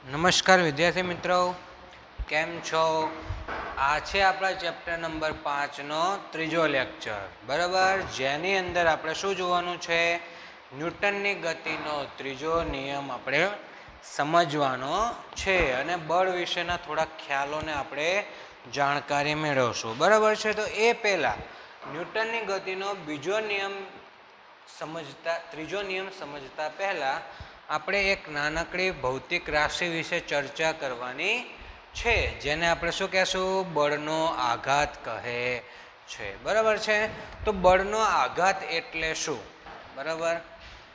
નમસ્કાર વિદ્યાર્થી મિત્રો, કેમ છો? આ છે આપણા ચેપ્ટર નંબર 5નો ત્રીજો લેક્ચર, બરાબર? જેની અંદર આપણે શું જોવાનું છે? ન્યૂટનની ગતિનો ત્રીજો નિયમ આપણે સમજવાનો છે અને બળ વિશેના થોડા ખ્યાલોને આપણે જાણકારી મેળવશું, બરાબર છે? તો એ પહેલાં ન્યૂટનની ગતિનો ત્રીજો નિયમ સમજતા પહેલાં આપણે એક નાનકડી ભૌતિક રાશિ વિશે ચર્ચા કરવાની છે, જેને આપણે શું કહેશું? બળનો આઘાત કહે છે, બરાબર છે? તો બળનો આઘાત એટલે શું, બરાબર?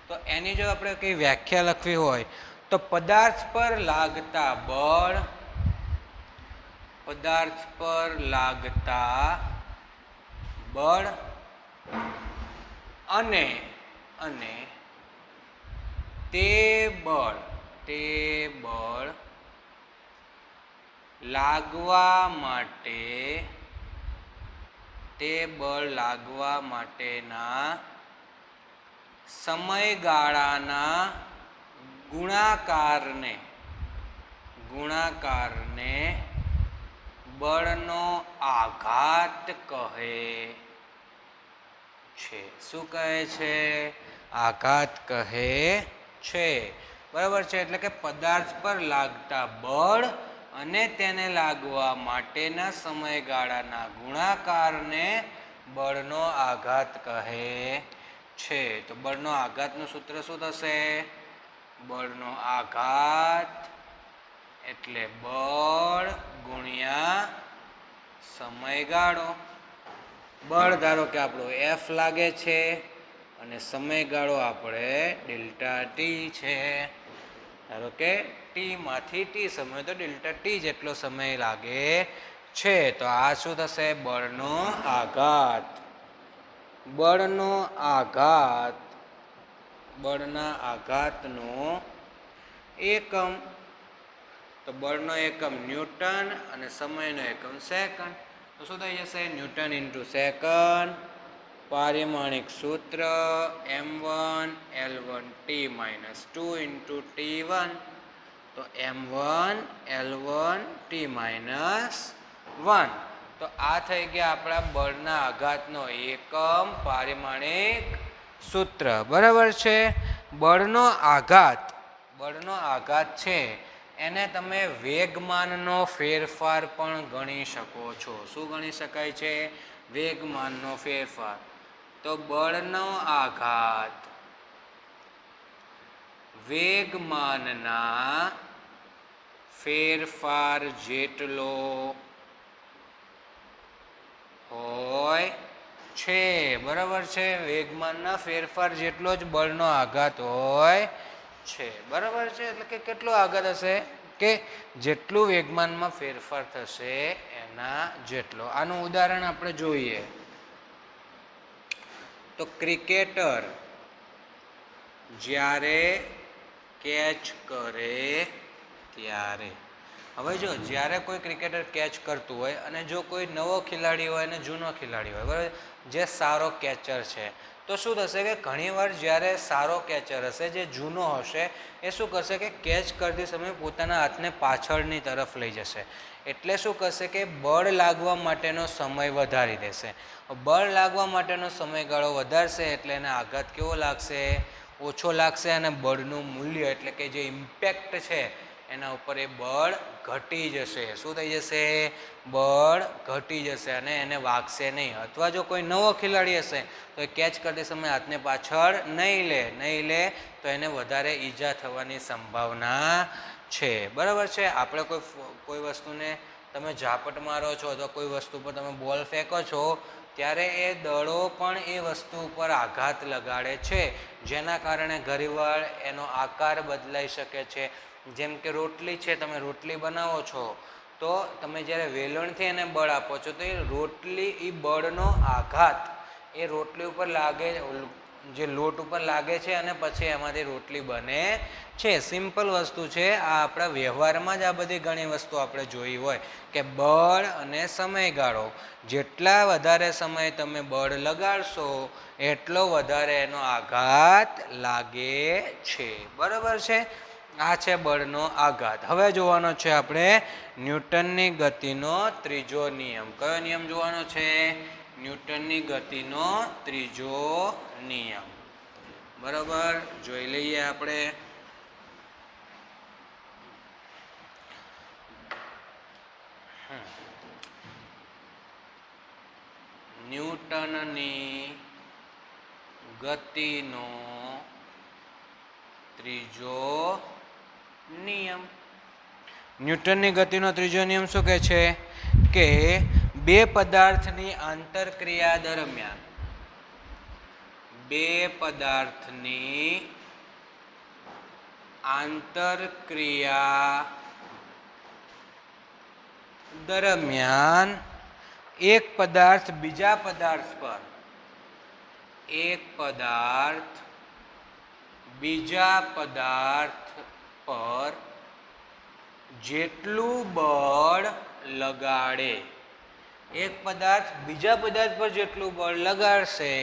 તો એની જો આપણે કઈ વ્યાખ્યા લખવી હોય તો પદાર્થ પર લાગતા બળ, અને તે બળ લાગવા માટેના સમયગાળાના ગુણાકારને બળનો આઘાત કહે છે. શું કહે છે? આઘાત કહે છે, બરાબર છે? એટલે કે પદાર્થ પર લાગતા બળ અને તેને લાગવા માટેના સમયગાળાના ગુણાકારને બળનો આઘાત કહે છે. તો બળનો આઘાતનું સૂત્ર શું થશે? બળનો આઘાત એટલે બળ ગુણ્યા સમયગાળો. બળ ધારો કે આપણો F લાગે છે અને સમયગાળો આપણે ડેલ્ટા ટી છે. ધારો કે ટીમાંથી ટી સમય તો ડેલ્ટા ટી જેટલો સમય લાગે છે. તો આ શું થશે? બળનો આઘાત. બળના આઘાતનો એકમ, તો બળનો એકમ ન્યૂટન અને સમયનો એકમ સેકન્ડ. તો શું થઈ જશે? Newton into second. પારિમાણિક સૂત્ર m1 L1t - 2 ઇન્ટુ t1. તો m1 L1t - 1. તો આ થઈ ગયા આપણા બળના આઘાતનો એકમ, પારિમાણિક સૂત્ર, બરાબર છે? બળનો આઘાત છે એને તમે વેગમાનનો ફેરફાર પણ ગણી શકો છો. શું ગણી શકાય છે? વેગમાનનો ફેરફાર. તો બળનો આઘાત વેગમાનના ફેરફાર જેટલો હોય છે, બરાબર છે? વેગમાનના ફેરફાર જેટલો જ બળનો આઘાત હોય છે, બરાબર છે? એટલે કે કેટલો આઘાત હશે? કે જેટલું વેગમાનમાં ફેરફાર થશે એના જેટલો. આનું ઉદાહરણ આપણે જોઈએ તો ક્રિકેટર જ્યારે કેચ કરે ત્યારે, હવે જો જ્યારે કોઈ ક્રિકેટર કેચ કરતું હોય અને જો કોઈ નવો ખેલાડી હોય અને જૂનો ખેલાડી હોય, બરાબર, જે સારો કેચર છે, તો શું થશે કે ઘણીવાર જ્યારે સારો કેચર હશે, જે જૂનો હશે, એ શું કરશે કે કેચ કરતી સમયે પોતાના હાથને પાછળની તરફ લઈ જશે. એટલે શું કરશે કે બળ લાગવા માટેનો સમય વધારી દેશે. બળ લાગવા માટેનો સમયગાળો વધારશે એટલે એને આઘાત કેવો લાગશે? ઓછો લાગશે. અને બળનું મૂલ્ય એટલે કે જે ઇમ્પેક્ટ છે એના ઉપર એ બળ ઘટી જશે. શું થઈ જશે? બળ ઘટી જશે અને એને વાગશે નહીં. અથવા જો કોઈ નવો ખેલાડી હશે તો એ કેચ કરતી સમયે હાથને પાછળ નહીં લે તો એને વધારે ઈજા થવાની સંભાવના છે, બરાબર છે? આપણે કોઈ વસ્તુને તમે ઝાપટ મારો છો અથવા કોઈ વસ્તુ પર તમે બોલ ફેંકો છો ત્યારે એ દળો પણ એ વસ્તુ ઉપર આઘાત લગાડે છે, જેના કારણે ઘણીવાર એનો આકાર બદલાઈ શકે છે. જેમ કે રોટલી છે, તમે રોટલી બનાવો છો તો તમે જ્યારે વેલણથી એને બળ આપો છો તો એ બળનો આઘાત એ રોટલી ઉપર લાગે, જે લોટ ઉપર લાગે છે અને પછી એમાંથી રોટલી બને છે. સિમ્પલ વસ્તુ છે. આ આપણા વ્યવહારમાં જ આ બધી ઘણી વસ્તુ આપણે જોઈ હોય કે બળ અને સમયગાળો, જેટલા વધારે સમય તમે બળ લગાડશો એટલો વધારે એનો આઘાત લાગે છે, બરાબર છે? આ છે બળનો આઘાત. હવે જોવાનો છે આપણે ન્યૂટનની ગતિનો ત્રીજો નિયમ. કયો નિયમ જોવાનો છે? ન્યૂટનની ગતિનો ત્રીજો નિયમ. બરાબર, જોઈ લઈએ આપણે. ન્યૂટનની ગતિનો ત્રીજો નિયમ. ન્યૂટનની ગતિનો ત્રીજો નિયમ શું કહે છે? કે બે પદાર્થની આંતરક્રિયા દરમિયાન એક પદાર્થ બીજા પદાર્થ પર જેટલું બળ લગાડે, એક પદાર્થ બીજા પદાર્થ પર જેટલું બળ લગાડશે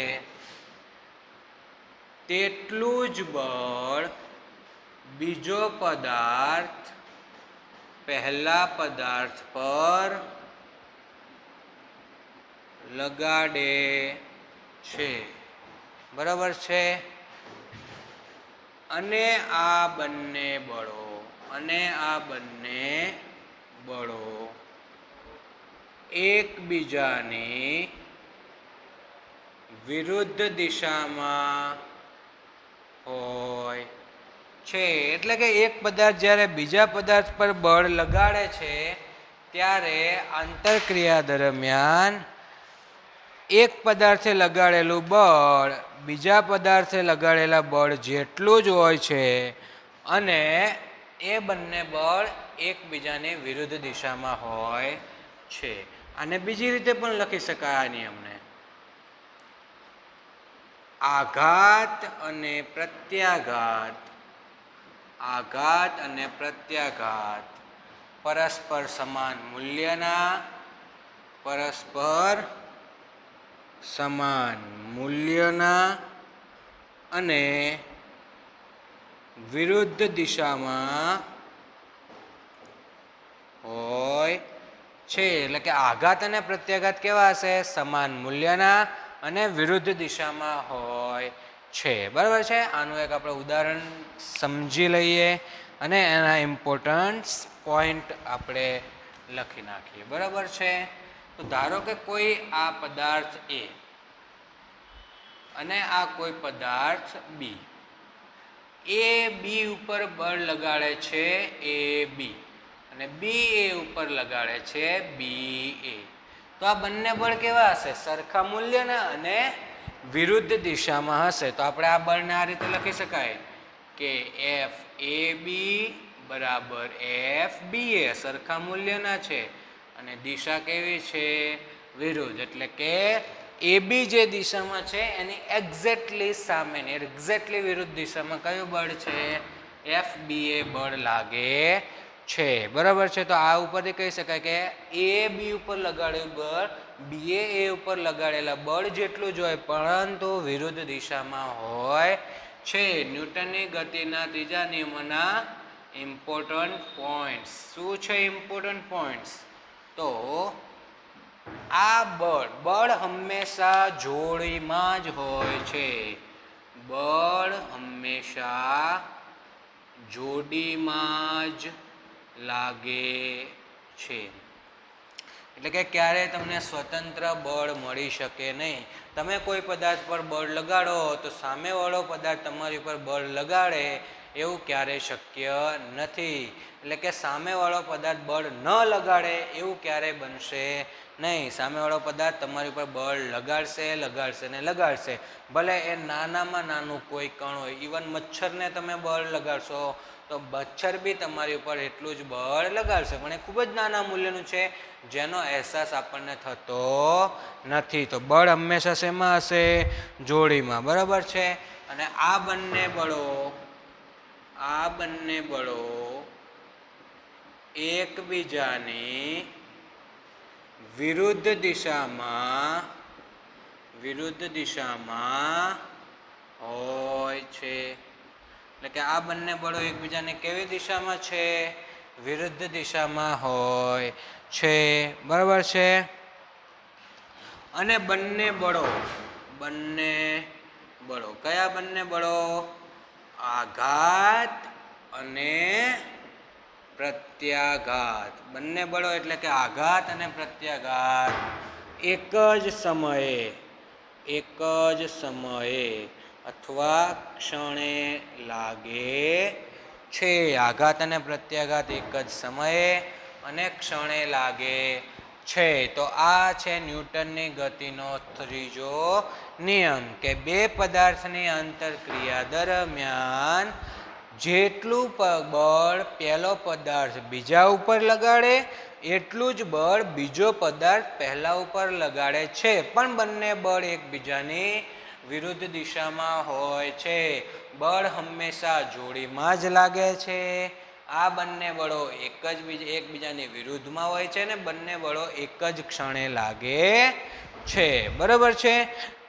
તેટલું જ બળ બીજો પદાર્થ પહેલા પદાર્થ પર લગાડે છે. બરાબર છે? અને આ બંને બળો એકબીજાની વિરુદ્ધ દિશામાં હોય છે. એટલે કે એક પદાર્થ જ્યારે બીજા પદાર્થ પર બળ લગાડે છે ત્યારે આંતરક્રિયા દરમિયાન એક પદાર્થે લગાડેલું બળ બીજા પદાર્થે લગાડેલા બળ જેટલું જ હોય છે અને એ બંને બળ એકબીજાની વિરુદ્ધ દિશામાં હોય છે. અને બીજી રીતે પણ લખી શકાય આ નિયમને. આઘાત અને પ્રત્યાઘાત પરસ્પર સમાન મૂલ્યના અને વિરુદ્ધ દિશામાં હોય છે. એટલે કે આઘાત અને પ્રત્યાઘાત કેવા હશે? સમાન મૂલ્યના અને વિરુદ્ધ દિશામાં હોય છે. બરાબર છે? આનું એક આપણે ઉદાહરણ સમજી લઈએ અને એના ઇમ્પોર્ટન્સ પોઈન્ટ આપણે લખી નાખીએ. બરાબર છે? તો ધારો કે કોઈ આ પદાર્થ એ અને આ કોઈ પદાર્થ બી, એ બી ઉપર બળ લગાડે છે એ બી, અને બી એ ઉપર લગાડે છે બી એ. તો આ બંને બળ કેવા હશે? સરખા મૂલ્યના અને વિરુદ્ધ દિશામાં હશે. તો આપણે આ બળને આ રીતે લખી શકાય કે એફ એ બી બરાબર એફ બી એ સરખા મૂલ્યના છે અને દિશા કેવી છે? વિરુદ્ધ. એટલે કે એ બી જે દિશામાં છે એની એક્ઝેક્ટલી સામેની, એક્ઝેક્ટલી વિરુદ્ધ દિશામાં કયું બળ છે? એફ બી એ બળ લાગે છે. બરાબર છે? તો આ ઉપરથી કહી શકાય કે એ બી ઉપર લગાડેલું બળ બી એ ઉપર લગાડેલા બળ જેટલું જ હોય પરંતુ વિરુદ્ધ દિશામાં હોય છે. ન્યૂટનની ગતિના ત્રીજા નિયમના ઇમ્પોર્ટન્ટ પોઈન્ટ્સ શું છે? ઇમ્પોર્ટન્ટ પોઈન્ટ્સ તો આ બળ હંમેશા જોડીમાં જ હોય છે. બળ હંમેશા જોડીમાં જ લાગે છે. એટલે કે ક્યારેય તમને સ્વતંત્ર બળ મળી શકે નહીં. તમે કોઈ પદાર્થ પર બળ લગાડો તો સામેવાળો પદાર્થ તમારી પર બળ લગાડે એવું ક્યારેય શક્ય નથી. એટલે કે સામેવાળો પદાર્થ બળ ન લગાડે એવું ક્યારેય બનશે નહીં. સામેવાળો પદાર્થ તમારી પર બળ લગાડશે. ભલે એ નાનામાં નાનું કોઈ કણ હોય. ઇવન મચ્છરને તમે બળ લગાડશો તો મચ્છર બી તમારી ઉપર એટલું જ બળ લગાડશે, પણ એ ખૂબ જ નાના મૂલ્યનું છે જેનો અહેસાસ આપણને થતો નથી. તો બળ હંમેશા શેમાં હશે? જોડીમાં. બરાબર છે? અને આ બંને બળો એકબીજાની વિરુદ્ધ દિશામાં હોય છે. એટલે કે આ બંને બળો એકબીજાની કેવી દિશામાં છે? વિરુદ્ધ દિશામાં હોય છે, બરાબર છે. અને બંને બળો કયા બંને બળો? આઘાત અને પ્રત્યાઘાત. બંને બળો એટલે કે આઘાત અને પ્રત્યાઘાત એક જ સમયે અથવા ક્ષણે લાગે છે. આઘાત અને પ્રત્યાઘાત એક જ સમયે અને ક્ષણે લાગે છે. તો આ છે ન્યૂટનની ગતિનો ત્રીજો નિયમ કે બે પદાર્થની આંતરક્રિયા દરમિયાન જેટલું બળ પહેલો પદાર્થ બીજા ઉપર લગાડે એટલું જ બળ બીજો પદાર્થ પહેલા ઉપર લગાડે છે, પણ બંને બળ એકબીજાની વિરુદ્ધ દિશામાં હોય છે. બળ હંમેશા જોડીમાં જ લાગે છે. આ બંને બળો એકબીજાની વિરુદ્ધમાં હોય છે ને બંને બળો એક જ ક્ષણે લાગે છે, બરાબર છે.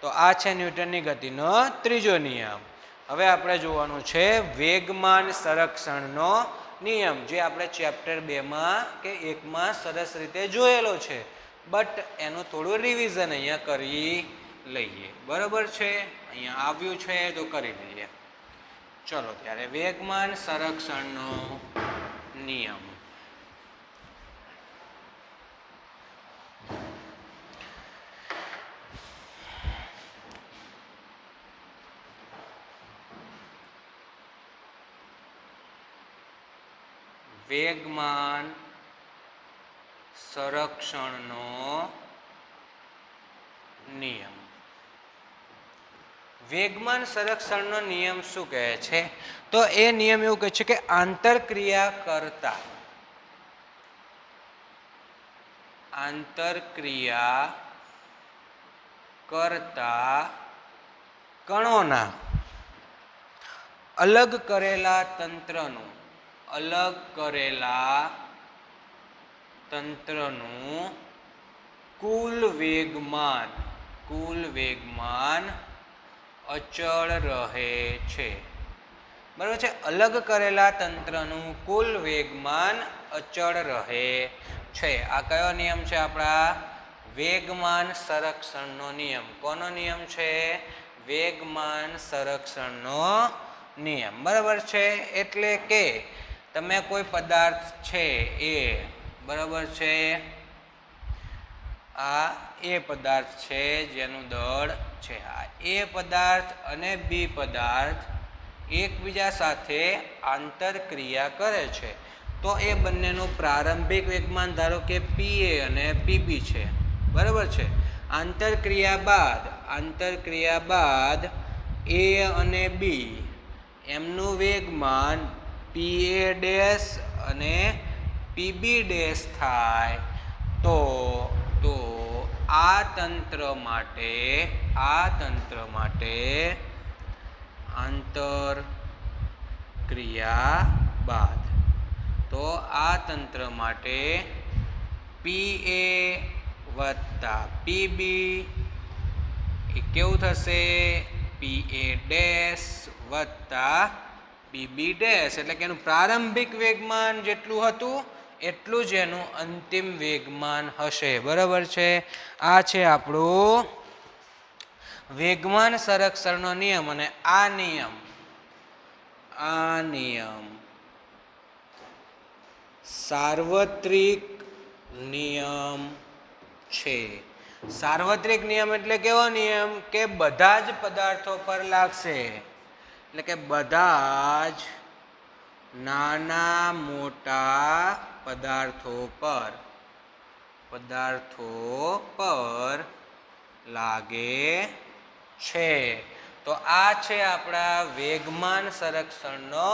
તો આ છે ન્યૂટનની ગતિનો ત્રીજો નિયમ. હવે આપણે જોવાનું છે વેગમાન સંરક્ષણનો નિયમ, જે આપણે ચેપ્ટર 2માં કે 1માં સરસ રીતે જોયેલો છે, બટ એનું થોડું રિવિઝન અહીંયા કરી લઈએ, બરાબર છે. અહીંયા આવ્યું છે તો કરી લઈએ. ચલો ત્યારે વેગમાન સંરક્ષણનો નિયમ. વેગમાન સંરક્ષણનો નિયમ. વેગમાન સંરક્ષણનો નિયમ શું કહે છે? તો એ નિયમ એવું કહે છે કે આંતરક્રિયા કરતા કણોના અલગ કરેલા તંત્રનું કુલ વેગમાન અચળ રહે છે, બરાબર છે. અલગ કરેલા તંત્રનું કુલ વેગમાન અચળ રહે છે. આ કયો નિયમ છે? આપણા વેગમાન સંરક્ષણનો નિયમ. કોનો નિયમ છે? વેગમાન સંરક્ષણનો નિયમ, બરાબર છે. એટલે કે તમે કોઈ પદાર્થ છે એ, બરાબર છે, આ એ પદાર્થ છે જેનું દળ છે, આ એ પદાર્થ અને બી પદાર્થ એકબીજા સાથે આંતરક્રિયા કરે છે, તો એ બંનેનું પ્રારંભિક વેગમાન ધારો કે PA અને PB છે, બરાબર છે. આંતરક્રિયા બાદ A અને B એમનું વેગમાન PA' અને PB' થાય તો આ તંત્ર માટે આંતરક્રિયા બાદ PA વત્તા PB એ કેવું થશે? PA' વત્તા PB', એટલે કે એનું પ્રારંભિક વેગમાન જેટલું હતું એટલું જ એનું અંતિમ વેગમાન હશે, બરાબર છે. આ છે આપણું વેગમાન સંરક્ષણનો નિયમ. અને આ નિયમ સાર્વત્રિક નિયમ છે. સાર્વત્રિક નિયમ એટલે કેવો નિયમ? કે બધા જ પદાર્થો પર લાગશે, એટલે કે બધા જ નાના મોટા પદાર્થો પર લાગે છે. તો આ છે આપણા વેગમાન સંરક્ષણનો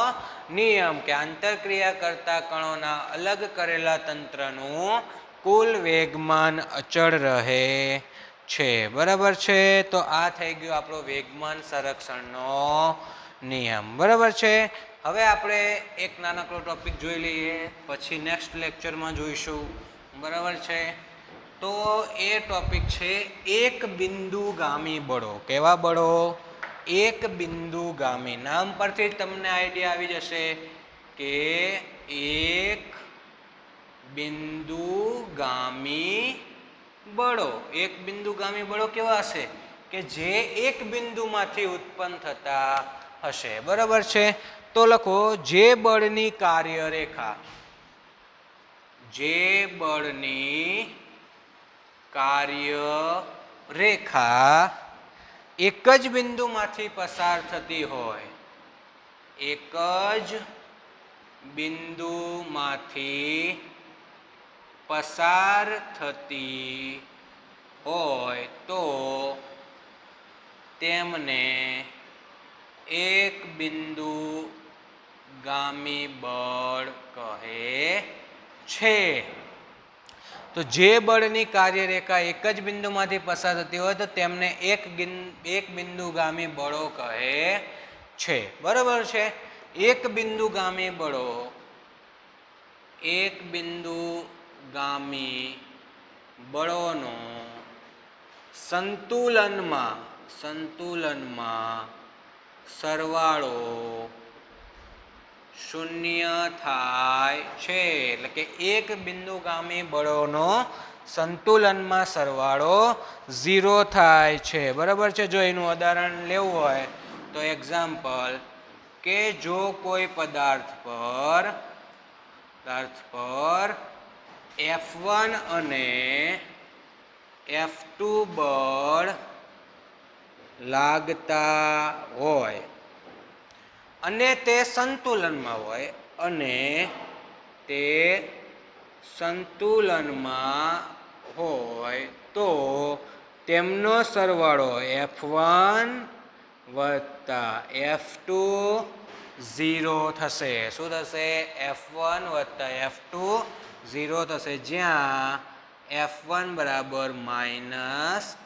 નિયમ કે આંતરક્રિયા કરતા કણોના અલગ કરેલા તંત્રનું કુલ વેગમાન અચળ રહે છે, બરાબર છે. તો આ થઈ ગયું આપણો વેગમાન સંરક્ષણનો નિયમ, બરાબર છે. હવે આપણે એક નાનકડો ટોપિક જોઈ લઈએ, પછી નેક્સ્ટ લેક્ચરમાં જોઈશું, બરાબર છે. તો એ ટોપિક છે એક બિંદુગામી બળો. કેવા બળો? એક બિંદુગામી. નામ પરથી જ તમને આઈડિયા આવી જશે કે એક બિંદુગામી બળો. એક બિંદુગામી બળો કેવા હશે કે જે એક બિંદુમાંથી ઉત્પન્ન થતા હશે. બરાબર છે. તો લખો જે બળની કાર્યરેખા, જે બળની કાર્યરેખા એક જ બિંદુમાંથી પસાર થતી હોય, એક જ બિંદુમાંથી પસાર થતી હોય તો તેમને એક બિંદુગામી બળ કહે છે. તો જે બળની કાર્યરેખા એક જ બિંદુમાંથી પસાર થતી હોય તો તેમને એક બિંદુગામી બળો કહે છે. બરાબર છે. એક બિંદુગામી બળો, એક બિંદુગામી બળોનો સંતુલનમાં સરવાળો શૂન્ય થાય છે. એટલે કે એક બિંદુગામી બળોનો સંતુલનમાં સરવાળો 0 થાય છે. બરાબર છે. જો એનું ઉદાહરણ લેવું હોય તો એક્ઝામ્પલ કે જો કોઈ પદાર્થ પર F1 અને F2 બળ લાગતા હોય અને તે સંતુલનમાં હોય, અને તે સંતુલનમાં હોય તો તેમનો સરવાળો F1 વત્તા F2 0 થશે. શું થશે? F1 વત્તા F2 0 થશે, જ્યાં F1 બરાબર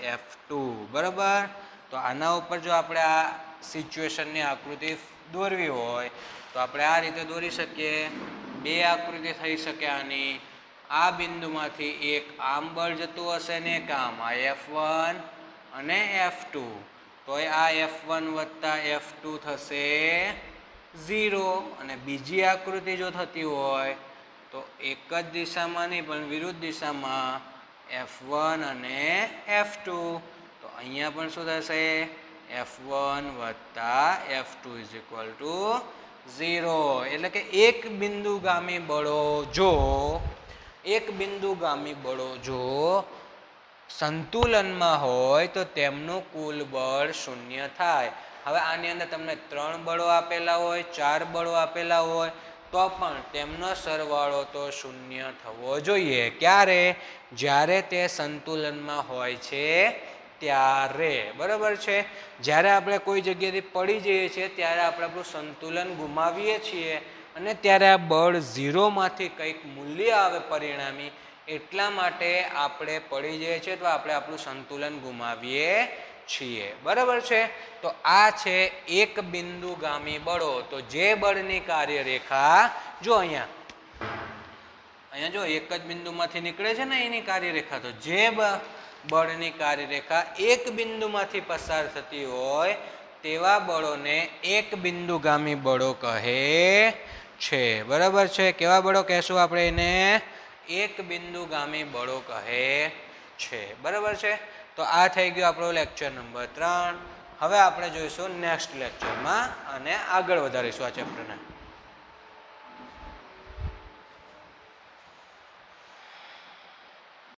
-F2. બરાબર. તો આના ઉપર જો આપણે આ સિચ્યુએશનની આકૃતિ દોરવી હોય તો આપણે આ રીતે દોરી શકીએ. બે આકૃતિ થઈ શકે આની. આ બિંદુમાંથી એક આમ બળ જતું હશે ને એક આમ, આ F1 અને F2. તો આ F1 વત્તા F2 થશે 0. અને બીજી આકૃતિ જો થતી હોય તો એક જ દિશામાં નહીં પણ વિરુદ્ધ દિશામાં F1 અને F2. તો અહીંયા પણ શું થશે? F1 વત્તા F2 = 0. એટલે કે એક બિંદુગામી બળો જો સંતુલનમાં હોય તો તેમનું કુલ બળ 0 થાય. હવે આની અંદર તમને 3 બળો આપેલા હોય, 4 બળો આપેલા હોય તો પણ તેમનો સરવાળો તો 0 થવો જોઈએ. ક્યારે? જ્યારે તે સંતુલનમાં હોય છે ત્યારે. બરાબર છે. જ્યારે આપણે કોઈ જગ્યાએથી પડી જઈએ છીએ ત્યારે આપણે આપણું સંતુલન ગુમાવીએ છીએ અને ત્યારે આ બળ 0 માંથી કંઈક મૂલ્ય આવે પરિણામી, એટલા માટે આપણે પડી જઈએ છીએ તો આપણે આપણું સંતુલન ગુમાવીએ છીએ. બરાબર છે. તો આ છે એક બિંદુગામી બળો. તો જે બળની કાર્યરેખા જો અહીંયા જો એક જ બિંદુમાંથી નીકળે છે ને એની કાર્યરેખા, તો જે બળની કાર્યરેખા એક બિંદુમાંથી પસાર થતી હોય તેવા બળોને એક બિંદુગામી બળો કહે છે. બરાબર છે. કેવા બળો કહેશું આપણે એને? એક બિંદુગામી બળો કહે છે. બરાબર છે. તો આ થઈ ગયો આપણો લેક્ચર નંબર 3. હવે આપણે જોઈશું નેક્સ્ટ લેક્ચરમાં અને આગળ વધારીશું આ ચેપ્ટરને.